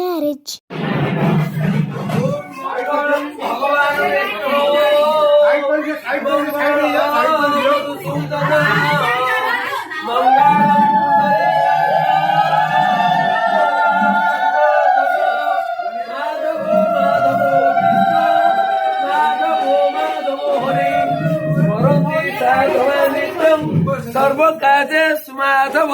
marriage. सर्व काजे सुमाधव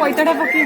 पैताटा पकई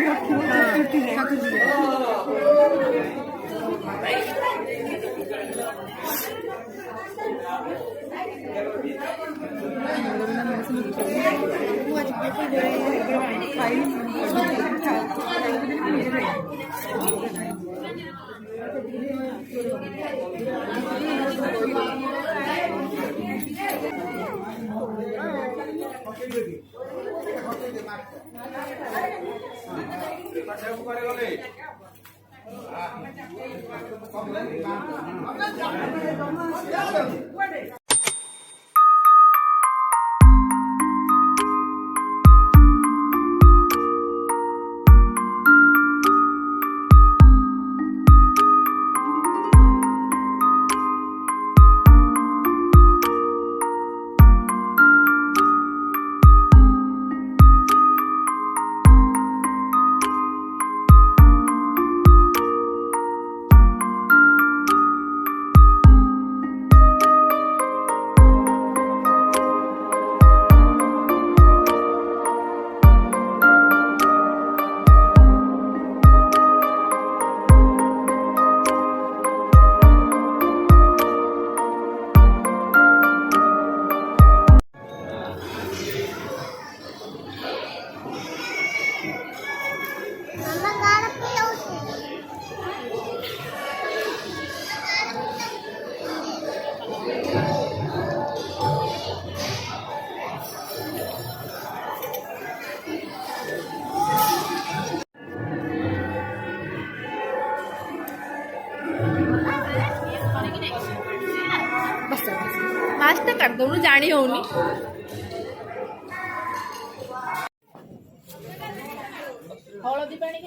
mask कर दो जानी होनी हलदी पानी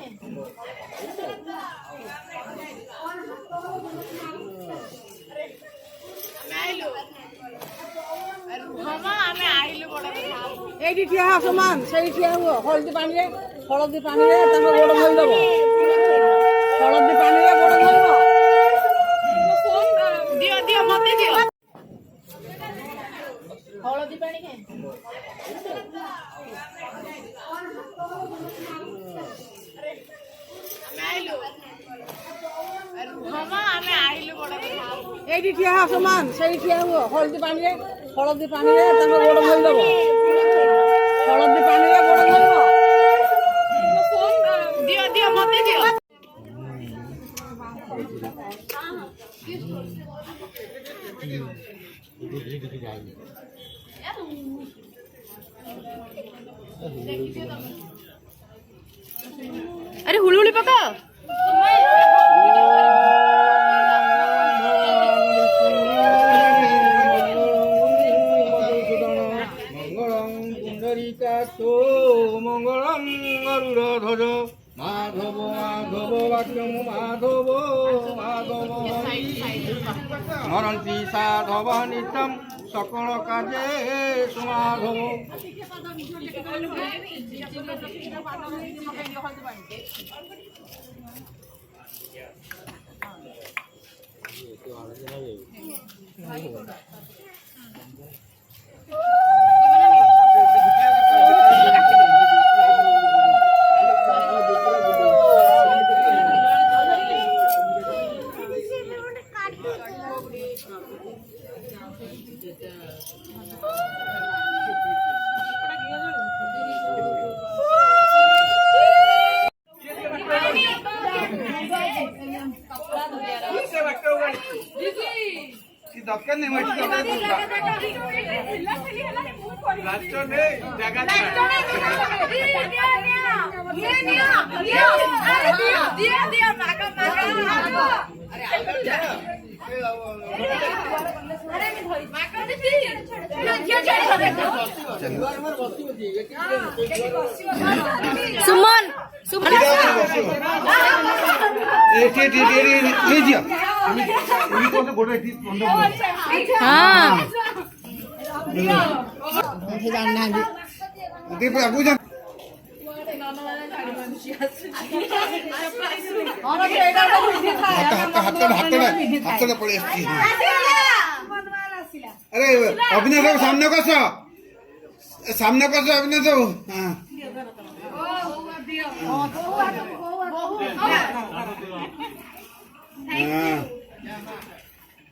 ये ठिया समान से ठिया हुआ हलदी पानी रे गोड़ धोई दब हलदी पानी रे गोड़ এইটি ঠিয়া হওয়া সমান সেই ঠিয়া হুও হলদি পানিরে তাকে গোড় ধরে দেবো হলদি পানিরে গোড় ধরব দিও মতে দিও আরে হুলহুলি পাকা মঙ্গলম গরুড়ধ্বজ মাধব মাধব বাক্যম মাধব মাধব স্মরন্তি সাধব নিত্যম সকল কাজে সুমাধব দরকার নেই সুমন সুমন হ্যাঁ হাতটা পড়ে এসছি আরে অভিনয় বাবু সামনে কসো অভিনয় বাবু হ্যাঁ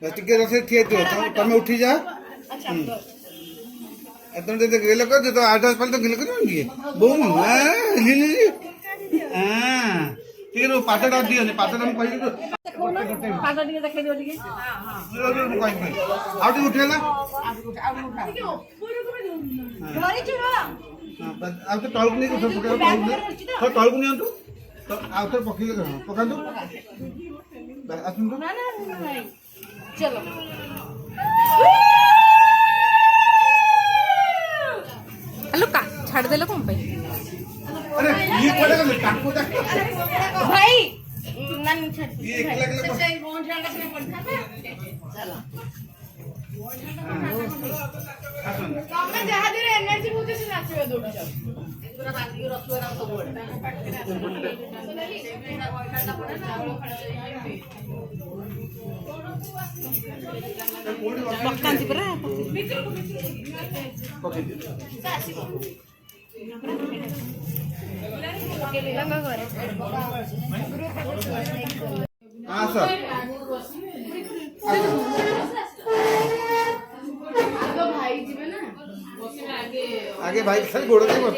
ଟିକେ ରୋଷେଇ ଠିଆ ହେଇଥିବ ତମେ ଉଠି ଯା ତମେ ଯଦି ଗେଲ କରୁଛ ତ 8-10 ପାଳି ତ ଗେଲ କରିବନି କି ବୋଉ ଟିକେ ପାଟଟା ଦିଅନି ପାଟଟା ମୁଁ କହିବି ଆଉ ଟିକେ ଉଠି ହେଲା ଆଉ ତ ତଳକୁ ନେଇକି ତଳକୁ ନିଅନ୍ତୁ ଆଉ ଥରେ ପକେଇଲେ ପକାନ୍ତୁ ଆସନ୍ତୁ चलो हेलो का छाड़ देलो कौन भाई अरे ये पड़े गले टाको तक भाई नन छाड़ ये एकला एकला सच्चाई कौन छाड़ के पड़ता चलो तमे जहा दिरे एनर्जी होते से नाचबे दोटा पूरा बांधी के रखबे ना सब बोल पक्कांती परा हां सर आगे भाई खाली गोड़ दे बस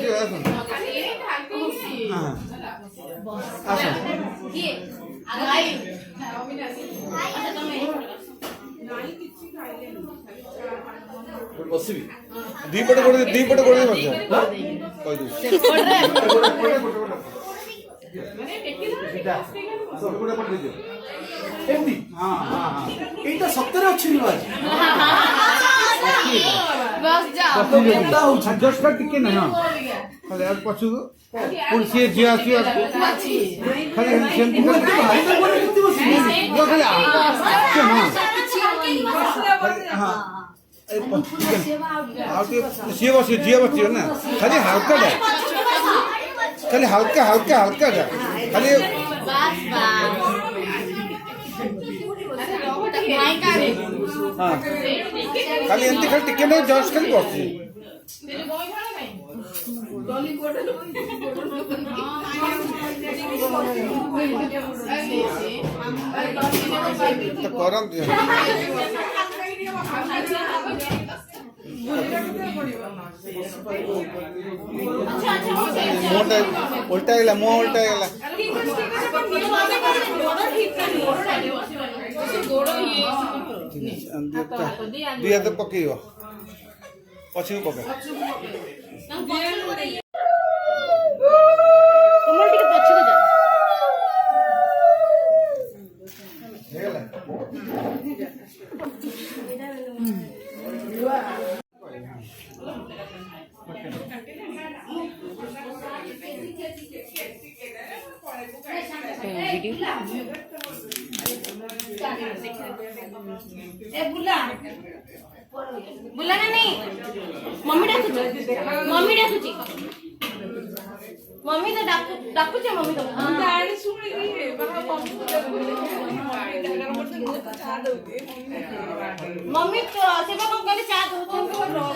हां अच्छा ये भाई बसबी दी पटे गोड़ बस हां कह दू এইটা সত্যরে ଅଛି রিওয়াজ बस जा जस्ट टिके ना हां खाली यार पछु पुन से जे आसी खाली सेमती ଭାଇ ତ ବୋଲେ କେତେ ବସି यो खाली हां ସିଏ ବସିବ ନା ଖାଲି ହାଲକା ଯା ଖାଲି ହାଲକା ଯା ଖାଲି ହଁ ଖାଲି ଏମିତି ଖାଲି ଟିକେ ନାଇଁ ଜଷ୍ଟ ଖାଲି ବସିଛି तो करम दियो उल्टा गेला मुंह उल्टा गेला दिया तो पकेइबो पछियो पके कमल टिके पछिको जा बुला ना नहीं मम्मी डाकुची मम्मी तो डाकुची मम्मी तो गाडी सुनिली बाबा मम्मी तो सेवा कम करे चाह दो